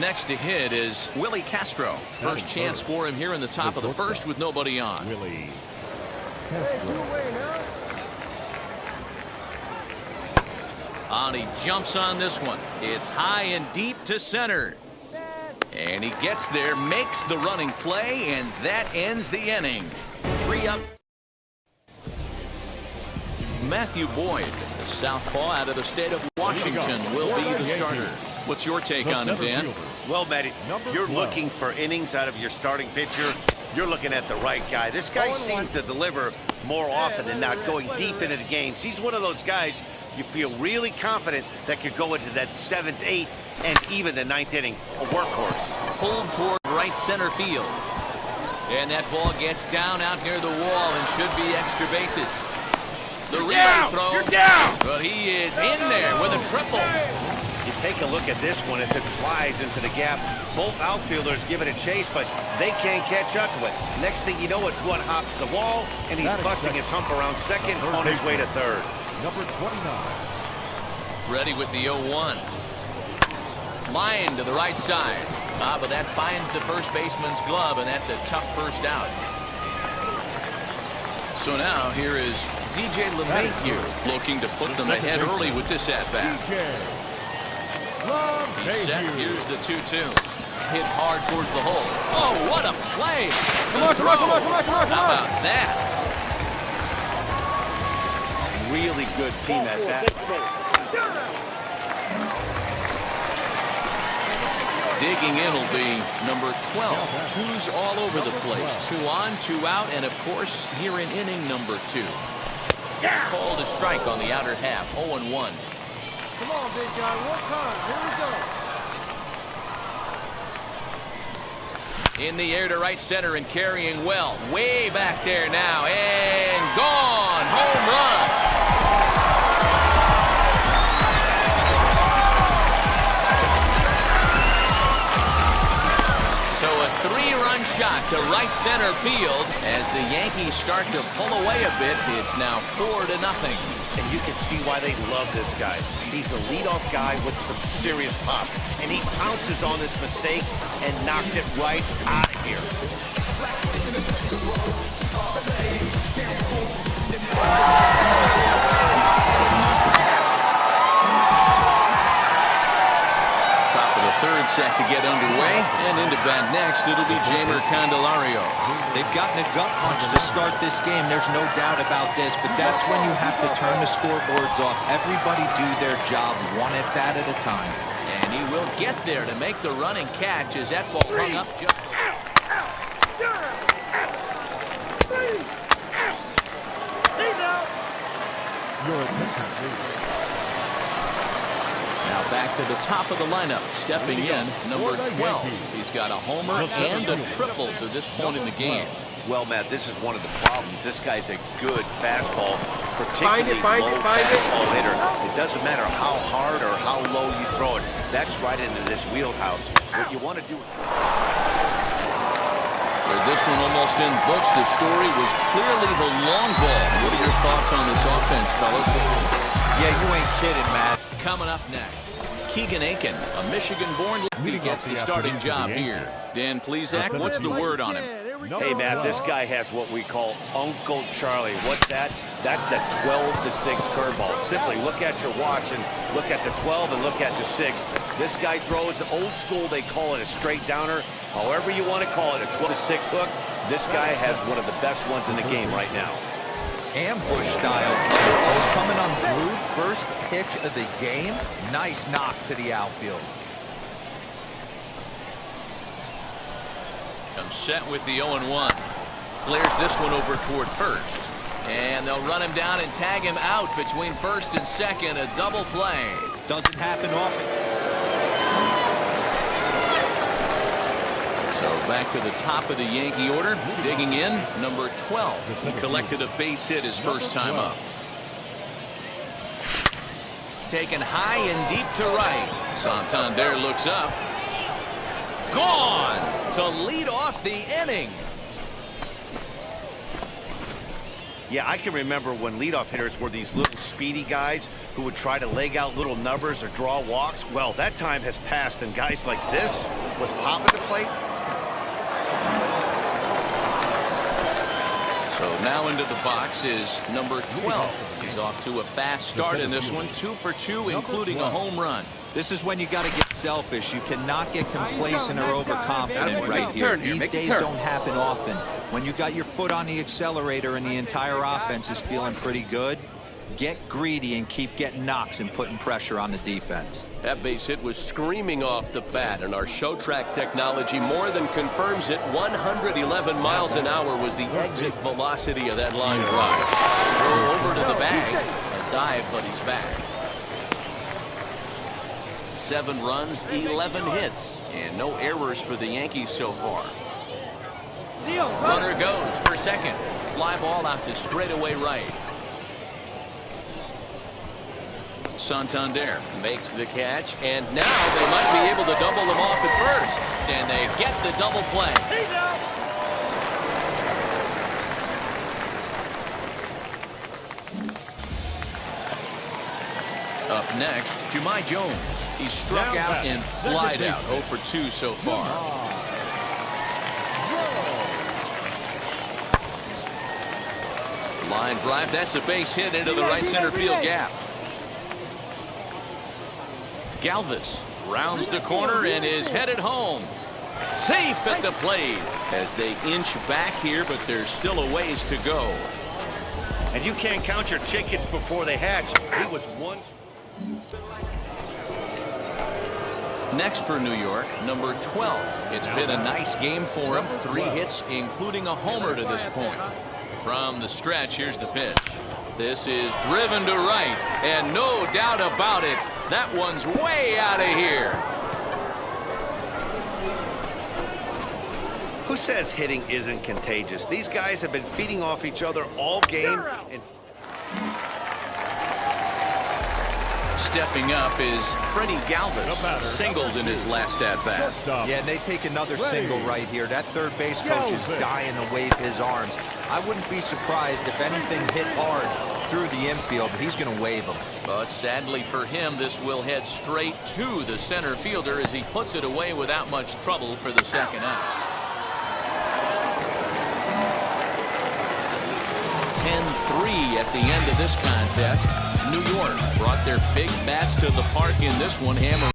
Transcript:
Next to hit is Willie Castro. First chance for him here in the top of the first with nobody on. Willie On he jumps on this one. It's high and deep to center. And he gets there, makes the running play, and that ends the inning. 3 up. Matthew Boyd, the southpaw out of the state of Washington, will be the starter. What's your take on him, Dan? Well, Matt, if you're looking for innings out of your starting pitcher, you're looking at the right guy. This guy seems to deliver more often than not, going deep into the games. He's one of those guys you feel really confident that could go into that 7th, 8th, and even the 9th inning. A workhorse. Pulled toward right center field. And that ball gets down out near the wall and should be extra bases. The relay throw. You're down! But he is in there with a triple. You take a look at this one as it flies into the gap. Both outfielders give it a chase, but they can't catch up to it. Next thing you know, it one hops the wall, and he's busting his hump around second on his way to third. number 29. Ready with the 0-1. Line to the right side. But that finds the first baseman's glove, and that's a tough first out. So now here is DJ LeMahieu looking to put them ahead early with this at-bat. He's set. Here's the 2-2. Hit hard towards the hole. Oh, what a play! Come on, come on, come on, come on, come on, come on. How about that? Really good team at bat. Digging in will be number 12. Twos all over the place. 2 on, 2 out, and of course, here in inning number 2. Called a strike on the outer half. 0-1. Come on, big guy. One time. Here we go. In the air to right center and carrying well. Way back there now. And gone. Home run. So a 3-run shot to right center field. As the Yankees start to pull away a bit, it's now 4-0. And you can see why they love this guy. He's a leadoff guy with some serious pop. And he pounces on this mistake and knocked it right out of here. Top of the third set to get underway. And into bat next, it'll be Jeimer Candelario. They've gotten a gut punch to start this game. There's no doubt about this, but that's when you have to turn the scoreboards off. Everybody do their job one at bat at a time. And he will get there to make the running catch as that ball hung up just. Your attention, please. Now back to the top of the lineup. Stepping in, number 12. He's got a homer and a triple to this point in the game. Well, Matt, this is one of the problems. This guy's a good fastball, particularly low fastball hitter. It doesn't matter how hard or how low you throw it. That's right into this wheelhouse. What you want to do... This one almost in books. The story was clearly the long ball. What are your thoughts on this offense, fellas? Yeah, you ain't kidding, Matt. Coming up next, Keegan Aiken, a Michigan-born lefty, gets the starting job here. Dan Plesac, what's the word on him? Hey, Matt, this guy has what we call Uncle Charlie. What's that? That's the 12-6 curveball. Simply look at your watch and look at the 12 and look at the 6. This guy throws old school. They call it a straight downer. However you want to call it, a 12-6 hook. This guy has one of the best ones in the game right now. Ambush style. Coming on blue, first pitch of the game. Nice knock to the outfield. Comes set with the 0-1. Flares this one over toward first. And they'll run him down and tag him out between first and second. A double play. Doesn't happen often. So back to the top of the Yankee order. Digging in, number 12. He collected a base hit his first time up. Taken high and deep to right. Santander looks up. Gone to lead off the inning. Yeah, I can remember when leadoff hitters were these little speedy guys who would try to leg out little numbers or draw walks. Well, that time has passed, and guys like this with pop at the plate. So now into the box is number 12. He's off to a fast start in this one, 2 for 2, including a home run. This is when you got to get selfish. You cannot get complacent or overconfident right here. These days don't happen often. When you got your foot on the accelerator and the entire offense is feeling pretty good, get greedy and keep getting knocks and putting pressure on the defense. That base hit was screaming off the bat, and our show track technology more than confirms it. 111 miles an hour was the exit velocity of that line drive. Throw over to the bag. A dive, but he's back. 7 runs, 11 hits, and no errors for the Yankees so far. Runner goes for second. Fly ball out to straightaway right. Santander makes the catch, and now they might be able to double them off at first, and they get the double play. Up next, Jahmai Jones. He struck out and flied out. 0 for 2 so far. Line drive. That's a base hit into the right center field gap. Galvis rounds the corner and is headed home. Safe at the plate as they inch back here, but there's still a ways to go. And you can't count your chickens before they hatch. He was once. Next for New York, number 12. It's been a nice game for him. 3 hits, including a homer to this point. From the stretch, here's the pitch. This is driven to right, and no doubt about it, that one's way out of here. Who says hitting isn't contagious? These guys have been feeding off each other all game. And stepping up is Freddie Galvis, singled in his last at-bat. Yeah, and they take another single right here. That third base coach is dying to wave his arms. I wouldn't be surprised if anything hit hard through the infield. He's going to wave them. But sadly for him, this will head straight to the center fielder as he puts it away without much trouble for the second out. 10-3 at the end of this contest. New York brought their big bats to the park in this one, hammering